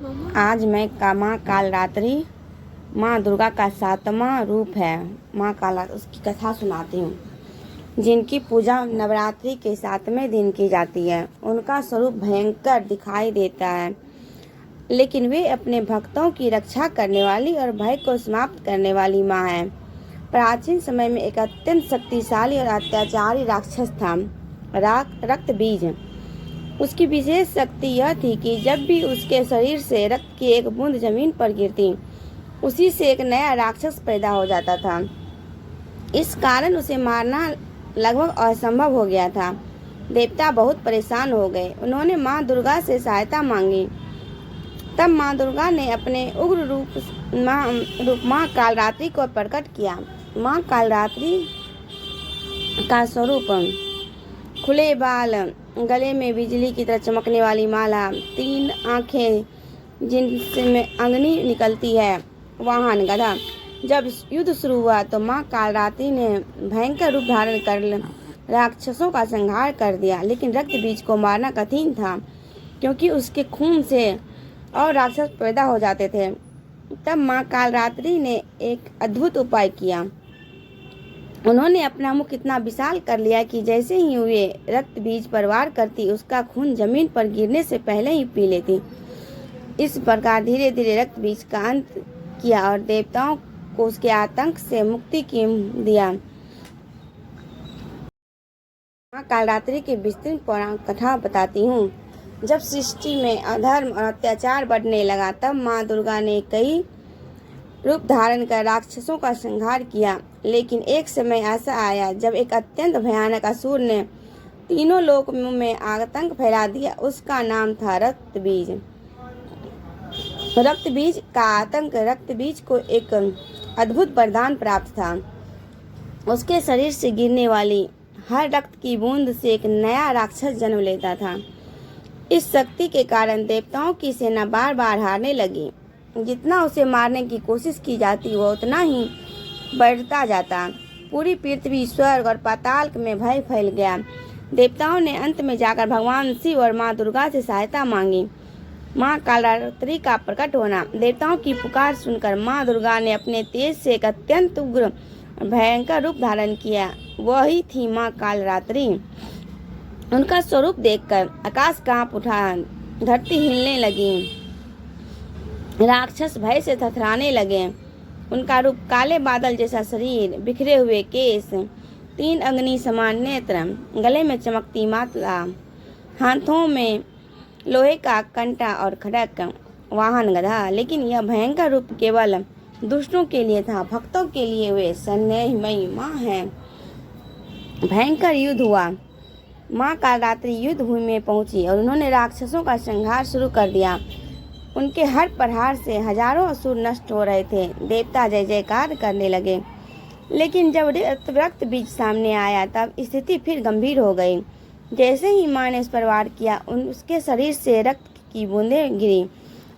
आज मैं माँ कालरात्रि माँ दुर्गा का 7वां रूप है। माँ कालरात्रि उसकी कथा सुनाती हूँ, जिनकी पूजा नवरात्रि के 7वें दिन की जाती है। उनका स्वरूप भयंकर दिखाई देता है, लेकिन वे अपने भक्तों की रक्षा करने वाली और भय को समाप्त करने वाली माँ है। प्राचीन समय में एक अत्यंत शक्तिशाली और अत्याचारी राक्षस था, रक्तबीज। उसकी विशेष शक्ति यह थी कि जब भी उसके शरीर से रक्त की एक बूंद जमीन पर गिरती, उसी से एक नया राक्षस पैदा हो जाता था। इस कारण उसे मारना लगभग असंभव हो गया था। देवता बहुत परेशान हो गए। उन्होंने माँ दुर्गा से सहायता मांगी। तब माँ दुर्गा ने अपने उग्र रूप माँ कालरात्रि को प्रकट किया। माँ कालरात्रि का स्वरूप खुले बाल, गले में बिजली की तरह चमकने वाली माला, 3 आंखें जिनमें अग्नि निकलती है, वाहन गदा। जब युद्ध शुरू हुआ तो माँ कालरात्रि ने भयंकर रूप धारण कर राक्षसों का संहार कर दिया, लेकिन रक्तबीज को मारना कठिन था, क्योंकि उसके खून से और राक्षस पैदा हो जाते थे। तब माँ कालरात्रि ने एक अद्भुत उपाय किया। उन्होंने अपना मुख इतना विशाल कर लिया कि जैसे ही वे रक्त बीज पर वार करती, उसका खून जमीन पर गिरने से पहले ही पी लेती। इस प्रकार धीरे धीरे रक्त बीज का अंत किया और देवताओं को उसके आतंक से मुक्ति की दिया। माँ कालरात्रि की विस्तृत पौराणिक कथा बताती हूँ। जब सृष्टि में अधर्म और अत्याचार बढ़ने लगा, तब माँ दुर्गा ने कई रूप धारण कर राक्षसों का संहार किया। लेकिन एक समय ऐसा आया जब एक अत्यंत भयानक असुर ने तीनों लोक में आतंक फैला दिया। उसका नाम था रक्तबीज। रक्तबीज का आतंक रक्तबीज को एक अद्भुत वरदान प्राप्त था। उसके शरीर से गिरने वाली हर रक्त की बूंद से एक नया राक्षस जन्म लेता था। इस शक्ति के कारण देवताओं की सेना बार बार हारने लगी। जितना उसे मारने की कोशिश की जाती, वो उतना ही बढ़ता जाता। पूरी पृथ्वी, स्वर्ग और पाताल में भय फैल गया। देवताओं ने अंत में जाकर भगवान शिव और माँ दुर्गा से सहायता मांगी। माँ कालरात्रि का प्रकट होना। देवताओं की पुकार सुनकर माँ दुर्गा ने अपने तेज से एक अत्यंत उग्र और भयंकर रूप धारण किया। वही थी माँ कालरात्रि। उनका स्वरूप देखकर आकाश कांप उठा, धरती हिलने लगी, राक्षस भय से थरथराने लगे। उनका रूप काले बादल जैसा शरीर, बिखरे हुए केस, 3 अग्नि समान नेत्र, गले में चमकती माला, हाथों में लोहे का कंटा और खड़क, वाहन गधा। लेकिन यह भयंकर रूप केवल दुष्टों के लिए था, भक्तों के लिए वे स्नेहमयी माँ है। भयंकर युद्ध हुआ। माँ कालरात्रि युद्ध भूमि में पहुंची और उन्होंने राक्षसों का संहार शुरू कर दिया। उनके हर प्रहार से हजारों असुर नष्ट हो रहे थे। देवता जय जयकार करने लगे। लेकिन जब रक्त बीज सामने आया, तब स्थिति फिर गंभीर हो गई। जैसे ही माँ ने उस पर वार किया, उसके शरीर से रक्त की बूंदें गिरी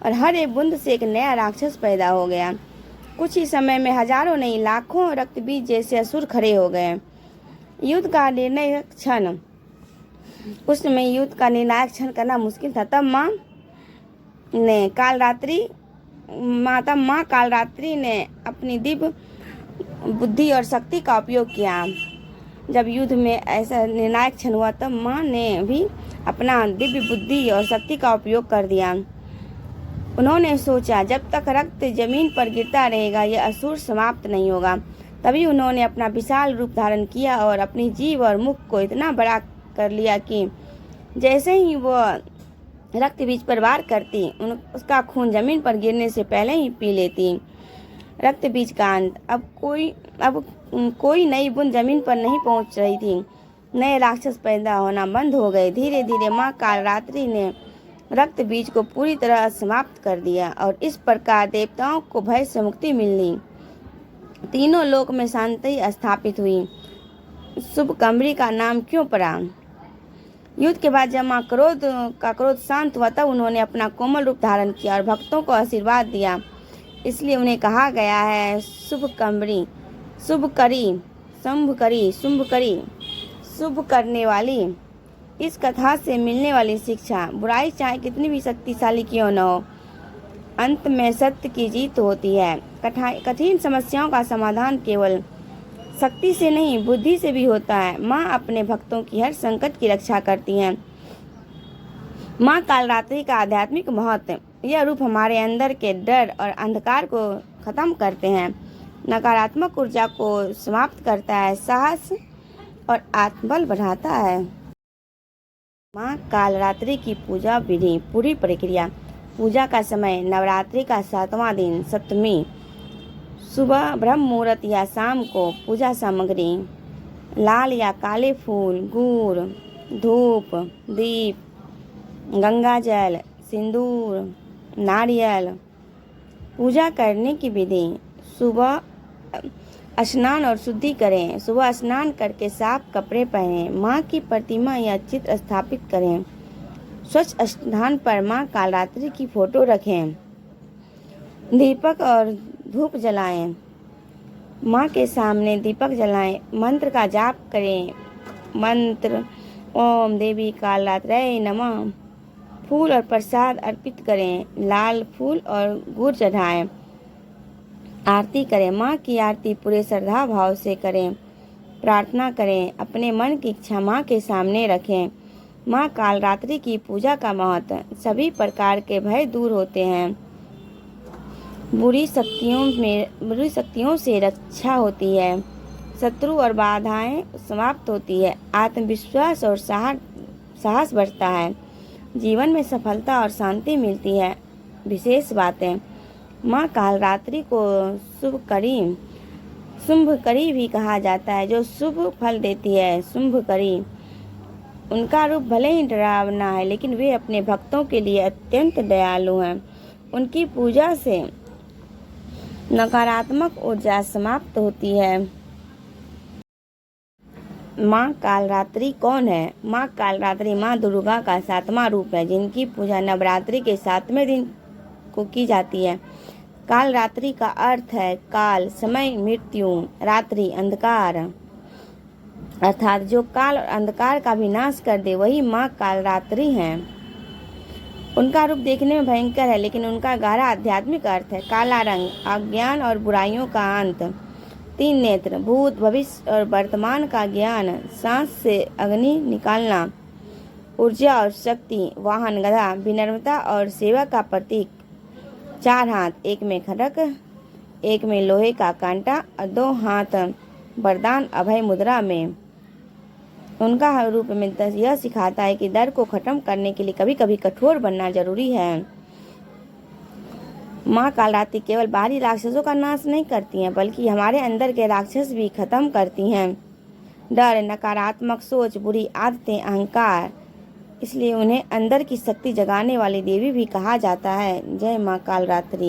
और हर एक बूंद से एक नया राक्षस पैदा हो गया। कुछ ही समय में हजारों नहीं, लाखों रक्त बीज जैसे असुर खड़े हो गए। युद्ध का निर्णायक क्षण। उस समय युद्ध का निर्णायक क्षण करना मुश्किल था। तब माँ कालरात्रि ने अपनी दिव्य बुद्धि और शक्ति का उपयोग किया। जब युद्ध में ऐसा निर्णायक क्षण हुआ, तब माँ ने भी अपना दिव्य बुद्धि और शक्ति का उपयोग कर दिया। उन्होंने सोचा, जब तक रक्त जमीन पर गिरता रहेगा, यह असुर समाप्त नहीं होगा। तभी उन्होंने अपना विशाल रूप धारण किया और अपनी जीभ और मुख को इतना बड़ा कर लिया कि जैसे ही वह रक्त बीज पर वार करती, उसका खून जमीन पर गिरने से पहले ही पी लेती। रक्त बीज का अंत। अब कोई नई बूंद जमीन पर नहीं पहुंच रही थी। नए राक्षस पैदा होना बंद हो गए। धीरे धीरे माँ कालरात्रि ने रक्त बीज को पूरी तरह समाप्त कर दिया और इस प्रकार देवताओं को भय से मुक्ति मिली। तीनों लोक में शांति स्थापित हुई। शुभकंबरी का नाम क्यों पड़ा? युद्ध के बाद जब माँ क्रोध शांत हुआ, तब उन्होंने अपना कोमल रूप धारण किया और भक्तों को आशीर्वाद दिया। इसलिए उन्हें कहा गया है शुभकंबरी, शुंभकरी, शुभ करने वाली। इस कथा से मिलने वाली शिक्षा। बुराई चाहे कितनी भी शक्तिशाली क्यों न हो, अंत में सत्य की जीत होती है। कठिन समस्याओं का समाधान केवल शक्ति से नहीं, बुद्धि से भी होता है। माँ अपने भक्तों की हर संकट की रक्षा करती हैं। माँ कालरात्रि का आध्यात्मिक महत्व। यह रूप हमारे अंदर के डर और अंधकार को खत्म करते हैं, नकारात्मक ऊर्जा को समाप्त करता है, साहस और आत्मबल बढ़ाता है। माँ कालरात्रि की पूजा विधि। पूरी प्रक्रिया। पूजा का समय नवरात्रि का 7वां दिन, सप्तमी, सुबह ब्रह्म मुहूर्त या शाम को। पूजा सामग्री: लाल या काले फूल, गुड़, धूप, दीप, गंगा जल, सिंदूर, नारियल। पूजा करने की विधि: सुबह स्नान और शुद्धि करें। सुबह स्नान करके साफ कपड़े पहनें। माँ की प्रतिमा या चित्र स्थापित करें। स्वच्छ स्थान पर माँ कालरात्रि की फोटो रखें। दीपक और धूप जलाएं। माँ के सामने दीपक जलाएं। मंत्र का जाप करें। मंत्र: ओम देवी कालरात्रै नमः। फूल और प्रसाद अर्पित करें। लाल फूल और गुड़ चढ़ाएं। आरती करें। माँ की आरती पूरे श्रद्धा भाव से करें। प्रार्थना करें। अपने मन की इच्छा माँ के सामने रखें। माँ कालरात्रि की पूजा का महत्व। सभी प्रकार के भय दूर होते हैं। बुरी शक्तियों से रक्षा होती है। शत्रु और बाधाएं समाप्त होती है। आत्मविश्वास और साहस बढ़ता है। जीवन में सफलता और शांति मिलती है। विशेष बातें: माँ कालरात्रि को शुंभकरी भी कहा जाता है, जो शुभ फल देती है। शुंभकरी, उनका रूप भले ही डरावना है, लेकिन वे अपने भक्तों के लिए अत्यंत दयालु हैं। उनकी पूजा से नकारात्मक ऊर्जा समाप्त होती है। माँ कालरात्रि कौन है? माँ कालरात्रि माँ दुर्गा का 7वां रूप है, जिनकी पूजा नवरात्रि के 7वें दिन को की जाती है। कालरात्रि का अर्थ है काल, समय, मृत्यु, रात्रि, अंधकार, अर्थात जो काल और अंधकार का विनाश कर दे, वही माँ कालरात्रि हैं। उनका रूप देखने में भयंकर है, लेकिन उनका गहरा आध्यात्मिक अर्थ है। काला रंग, अज्ञान और बुराइयों का अंत। 3 नेत्र, भूत, भविष्य और वर्तमान का ज्ञान। सांस से अग्नि निकालना, ऊर्जा और शक्ति। वाहन गदा, विनम्रता और सेवा का प्रतीक। 4 हाथ, एक में खड्ग, एक में लोहे का कांटा और 2 हाथ वरदान अभय मुद्रा में। उनका हर रूप में यह सिखाता है कि डर को खत्म करने के लिए कभी कभी कठोर बनना जरूरी है। माँ कालरात्रि केवल बाहरी राक्षसों का नाश नहीं करती हैं, बल्कि हमारे अंदर के राक्षस भी खत्म करती हैं। डर, नकारात्मक सोच, बुरी आदतें, अहंकार। इसलिए उन्हें अंदर की शक्ति जगाने वाली देवी भी कहा जाता है। जय माँ कालरात्रि।